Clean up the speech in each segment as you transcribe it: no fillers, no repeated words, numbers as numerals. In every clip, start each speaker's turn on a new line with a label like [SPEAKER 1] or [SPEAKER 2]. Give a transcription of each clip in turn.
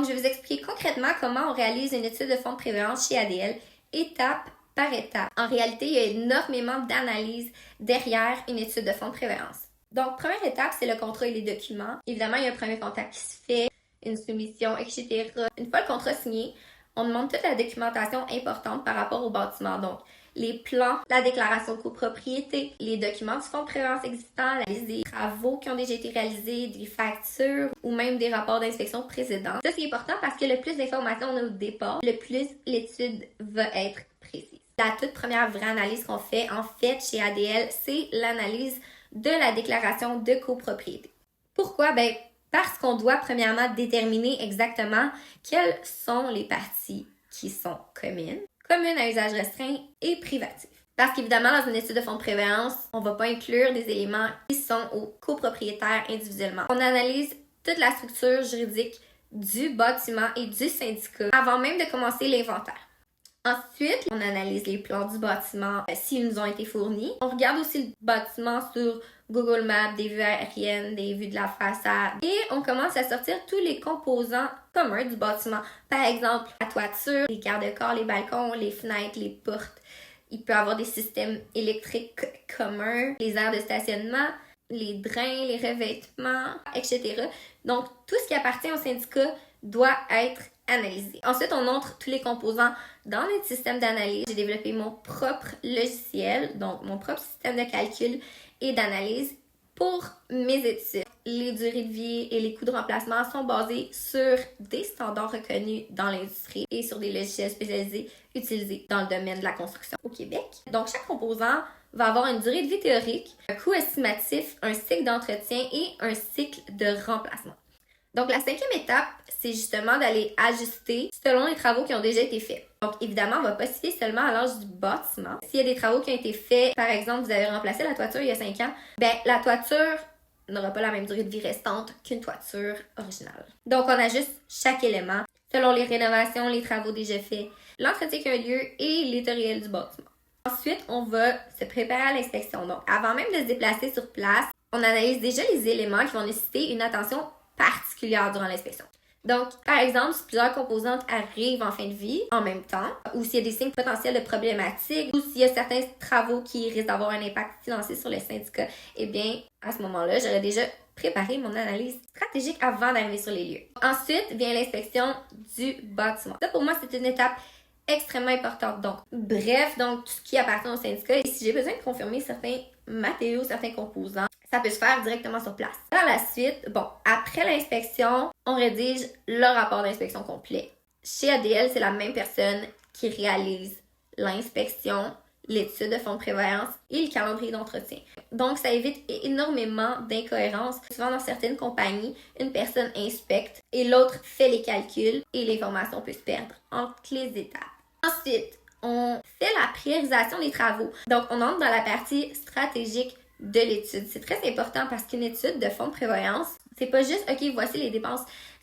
[SPEAKER 1] Donc, je vais vous expliquer concrètement comment on réalise une étude de fonds de prévoyance chez ADL, étape par étape. En réalité, il y a énormément d'analyses derrière une étude de fonds de prévoyance. Donc, première étape, c'est le contrat et les documents. Évidemment, il y a un premier contact qui se fait, une soumission, etc. Une fois le contrat signé, on demande toute la documentation importante par rapport au bâtiment. Donc, les plans, la déclaration de copropriété, les documents du fonds de prévoyance existant, la liste des travaux qui ont déjà été réalisés, des factures ou même des rapports d'inspection précédents. Ça, c'est important parce que le plus d'informations on a au départ, le plus l'étude va être précise. La toute première vraie analyse qu'on fait, en fait, chez ADL, c'est l'analyse de la déclaration de copropriété. Pourquoi? Parce qu'on doit premièrement déterminer exactement quelles sont les parties qui sont communes à usage restreint et privatif. Parce qu'évidemment, dans une étude de fonds de prévoyance, on ne va pas inclure des éléments qui sont aux copropriétaires individuellement. On analyse toute la structure juridique du bâtiment et du syndicat avant même de commencer l'inventaire. Ensuite, on analyse les plans du bâtiment s'ils nous ont été fournis. On regarde aussi le bâtiment sur Google Maps, des vues aériennes, des vues de la façade. Et on commence à sortir tous les composants communs du bâtiment. Par exemple, la toiture, les garde-corps, les balcons, les fenêtres, les portes. Il peut y avoir des systèmes électriques communs, les aires de stationnement, les drains, les revêtements, etc. Donc, tout ce qui appartient au syndicat doit être analysé. Ensuite, on montre tous les composants dans notre système d'analyse. J'ai développé mon propre logiciel, donc mon propre système de calcul et d'analyse pour mes études. Les durées de vie et les coûts de remplacement sont basés sur des standards reconnus dans l'industrie et sur des logiciels spécialisés utilisés dans le domaine de la construction au Québec. Donc, chaque composant va avoir une durée de vie théorique, un coût estimatif, un cycle d'entretien et un cycle de remplacement. Donc, la cinquième étape, c'est justement d'aller ajuster selon les travaux qui ont déjà été faits. Donc, évidemment, on ne va pas se fier seulement à l'âge du bâtiment. S'il y a des travaux qui ont été faits, par exemple, vous avez remplacé la toiture il y a 5 ans, la toiture n'aura pas la même durée de vie restante qu'une toiture originale. Donc, on ajuste chaque élément selon les rénovations, les travaux déjà faits, l'entretien qui a lieu et l'état réel du bâtiment. Ensuite, on va se préparer à l'inspection. Donc, avant même de se déplacer sur place, on analyse déjà les éléments qui vont nécessiter une attention particulière durant l'inspection. Donc, par exemple, si plusieurs composantes arrivent en fin de vie en même temps, ou s'il y a des signes potentiels de problématiques, ou s'il y a certains travaux qui risquent d'avoir un impact financier sur le syndicat, à ce moment-là, j'aurais déjà préparé mon analyse stratégique avant d'arriver sur les lieux. Ensuite, vient l'inspection du bâtiment. Ça, pour moi, c'est une étape extrêmement importante. Donc, tout ce qui appartient au syndicat. Et si j'ai besoin de confirmer certains matériaux, certains composants, ça peut se faire directement sur place. Par la suite, après l'inspection, on rédige le rapport d'inspection complet. Chez ADL, c'est la même personne qui réalise l'inspection, l'étude de fonds de prévoyance et le calendrier d'entretien. Donc, ça évite énormément d'incohérences. Souvent, dans certaines compagnies, une personne inspecte et l'autre fait les calculs et l'information peut se perdre entre les étapes. Ensuite, on fait la priorisation des travaux. Donc, on entre dans la partie stratégique de l'étude. C'est très important parce qu'une étude de fonds de prévoyance, c'est pas juste, OK, voici les dépenses.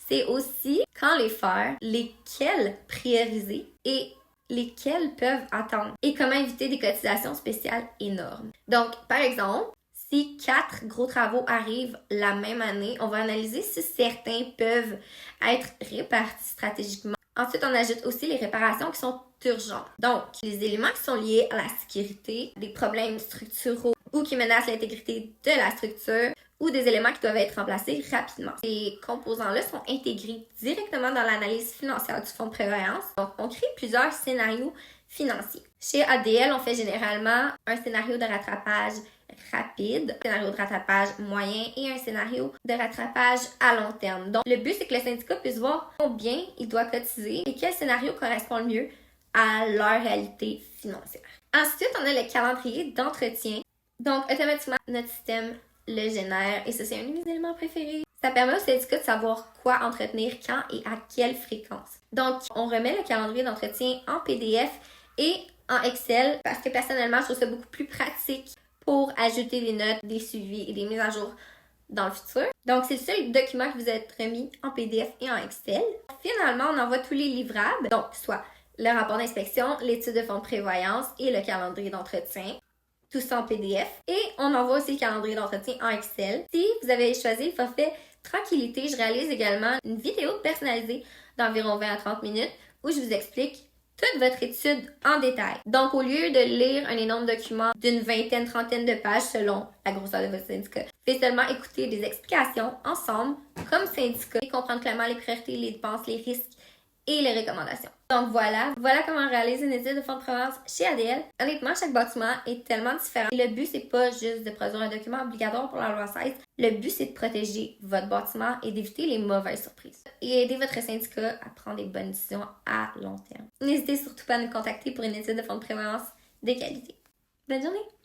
[SPEAKER 1] C'est aussi quand les faire, lesquelles prioriser et lesquelles peuvent attendre et comment éviter des cotisations spéciales énormes. Donc, par exemple, si 4 gros travaux arrivent la même année, on va analyser si certains peuvent être répartis stratégiquement. Ensuite, on ajoute aussi les réparations qui sont urgentes. Donc, les éléments qui sont liés à la sécurité, des problèmes structuraux ou qui menacent l'intégrité de la structure ou des éléments qui doivent être remplacés rapidement. Ces composants-là sont intégrés directement dans l'analyse financière du fonds de prévoyance. Donc, on crée plusieurs scénarios financiers. Chez ADL, on fait généralement un scénario de rattrapage rapide, un scénario de rattrapage moyen et un scénario de rattrapage à long terme. Donc, le but, c'est que le syndicat puisse voir combien il doit cotiser et quel scénario correspond le mieux à leur réalité financière. Ensuite, on a le calendrier d'entretien. Donc, automatiquement, notre système le génère et ça, c'est un de mes éléments préférés. Ça permet au syndicat de savoir quoi entretenir quand et à quelle fréquence. Donc, on remet le calendrier d'entretien en PDF et en Excel parce que personnellement, je trouve ça beaucoup plus pratique pour ajouter des notes, des suivis et des mises à jour dans le futur. Donc, c'est le seul document qui vous est remis en PDF et en Excel. Finalement, on envoie tous les livrables, donc soit le rapport d'inspection, l'étude de fonds de prévoyance et le calendrier d'entretien. Tout ça en PDF. Et on envoie aussi le calendrier d'entretien en Excel. Si vous avez choisi le forfait tranquillité, je réalise également une vidéo personnalisée d'environ 20 à 30 minutes où je vous explique toute votre étude en détail. Donc, au lieu de lire un énorme document d'une vingtaine, trentaine de pages selon la grosseur de votre syndicat, faites seulement écouter des explications ensemble, comme syndicat, et comprendre clairement les priorités, les dépenses, les risques et les recommandations. Donc voilà comment on réalise une étude de fonds de prévoyance chez ADL. Honnêtement, chaque bâtiment est tellement différent. Le but, c'est pas juste de produire un document obligatoire pour la loi 16. Le but, c'est de protéger votre bâtiment et d'éviter les mauvaises surprises. Et aider votre syndicat à prendre des bonnes décisions à long terme. N'hésitez surtout pas à nous contacter pour une étude de fonds de prévoyance de qualité. Bonne journée!